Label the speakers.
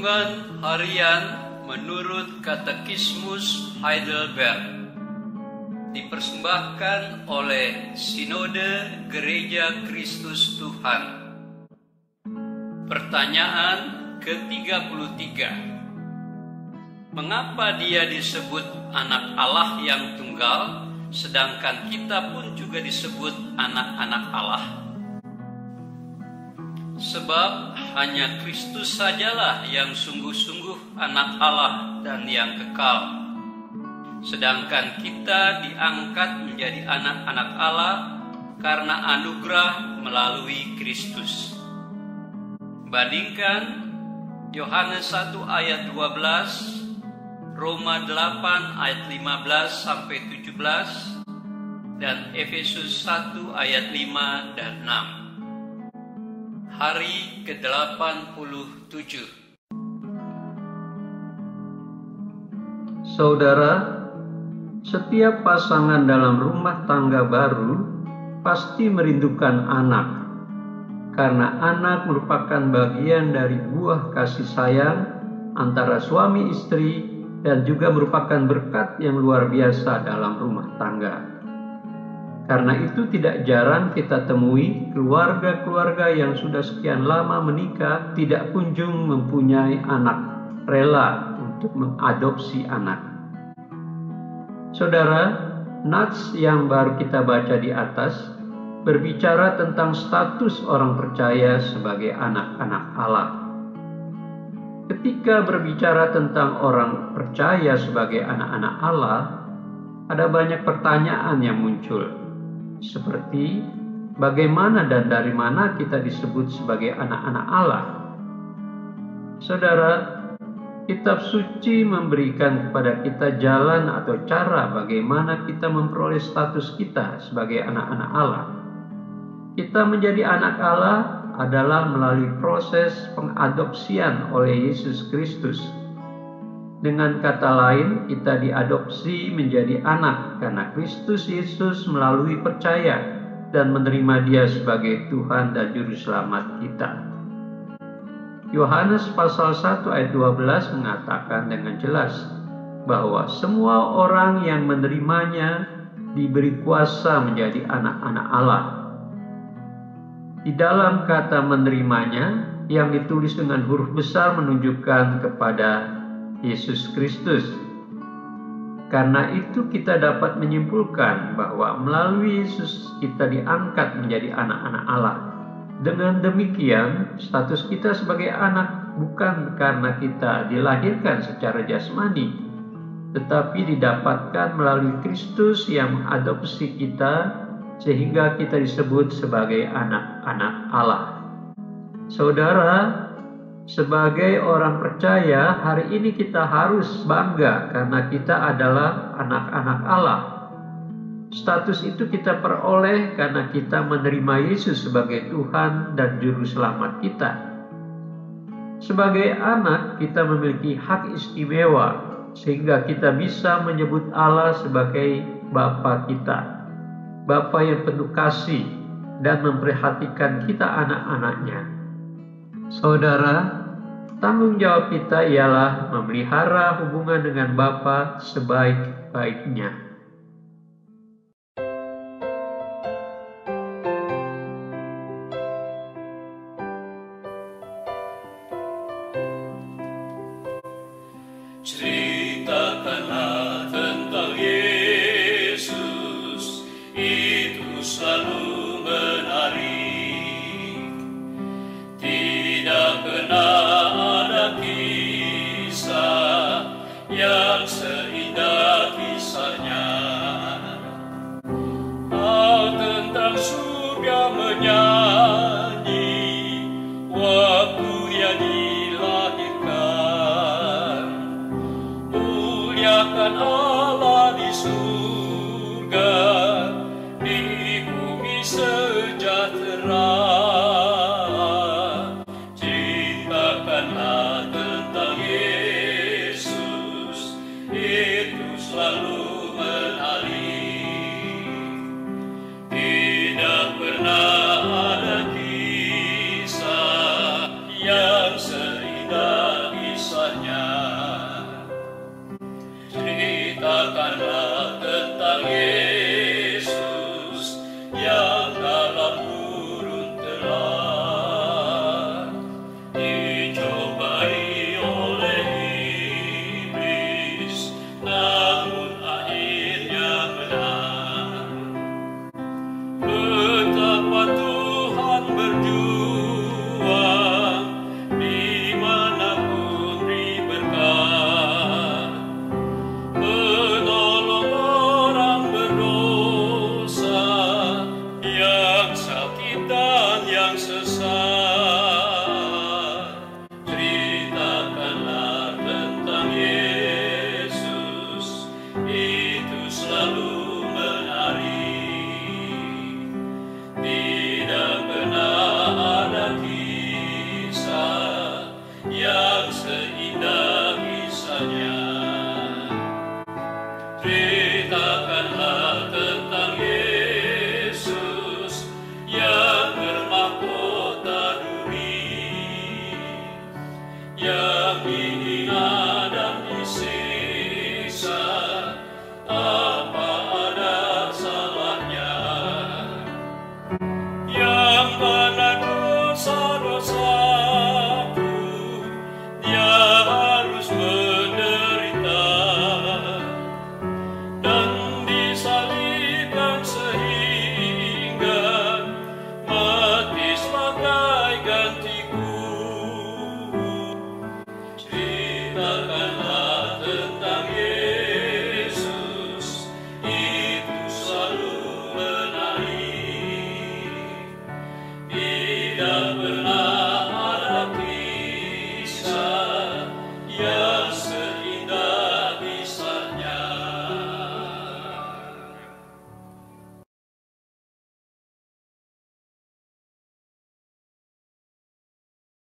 Speaker 1: Renungan Harian menurut Katekismus Heidelberg dipersembahkan oleh Sinode Gereja Kristus Tuhan. Pertanyaan ke-33. Mengapa dia disebut anak Allah yang tunggal, sedangkan kita pun juga disebut anak-anak Allah? Sebab hanya Kristus sajalah yang sungguh-sungguh anak Allah dan yang kekal. Sedangkan kita diangkat menjadi anak-anak Allah karena anugerah melalui Kristus. Bandingkan Yohanes 1 ayat 12, Roma 8 ayat 15 sampai 17, dan Efesus 1 ayat 5 dan 6. Hari ke-87.
Speaker 2: Saudara, setiap pasangan dalam rumah tangga baru pasti merindukan anak, karena anak merupakan bagian dari buah kasih sayang antara suami istri dan juga merupakan berkat yang luar biasa dalam rumah tangga. Karena itu tidak jarang kita temui keluarga-keluarga yang sudah sekian lama menikah tidak kunjung mempunyai anak, rela untuk mengadopsi anak. Saudara, nats yang baru kita baca di atas berbicara tentang status orang percaya sebagai anak-anak Allah. Ketika berbicara tentang orang percaya sebagai anak-anak Allah, ada banyak pertanyaan yang muncul. Seperti bagaimana dan dari mana kita disebut sebagai anak-anak Allah? Saudara, kitab suci memberikan kepada kita jalan atau cara bagaimana kita memperoleh status kita sebagai anak-anak Allah. Kita menjadi anak Allah adalah melalui proses pengadopsian oleh Yesus Kristus. Dengan kata lain, kita diadopsi menjadi anak karena Kristus Yesus melalui percaya dan menerima Dia sebagai Tuhan dan Juru Selamat kita. Yohanes pasal 1 ayat 12 mengatakan dengan jelas bahwa semua orang yang menerimanya diberi kuasa menjadi anak-anak Allah. Di dalam kata menerimanya yang ditulis dengan huruf besar menunjukkan kepada Yesus Kristus. Karena itu kita dapat menyimpulkan bahwa melalui Yesus kita diangkat menjadi anak-anak Allah. Dengan demikian, status kita sebagai anak bukan karena kita dilahirkan secara jasmani, tetapi didapatkan melalui Kristus yang mengadopsi kita sehingga kita disebut sebagai anak-anak Allah. Saudara, sebagai orang percaya, hari ini kita harus bangga karena kita adalah anak-anak Allah. Status itu kita peroleh karena kita menerima Yesus sebagai Tuhan dan Juru Selamat kita. Sebagai anak, kita memiliki hak istimewa sehingga kita bisa menyebut Allah sebagai Bapa kita, Bapa yang penuh kasih dan memperhatikan kita anak-anaknya. Saudara, tanggung jawab kita ialah memelihara hubungan dengan Bapa sebaik-baiknya.
Speaker 3: Ceritakanlah tentang Yesus, itu selalu menarik. Tidak pernah ada kisah yang seindah kisahnya. Hal tentang surga menyanyi waktu ia dilahirkan. Muliakan Allah di surga, di bumi sejahtera. Ceritakanlah tentang Yesus, itu selalu menarik. Tidak pernah kebenaran.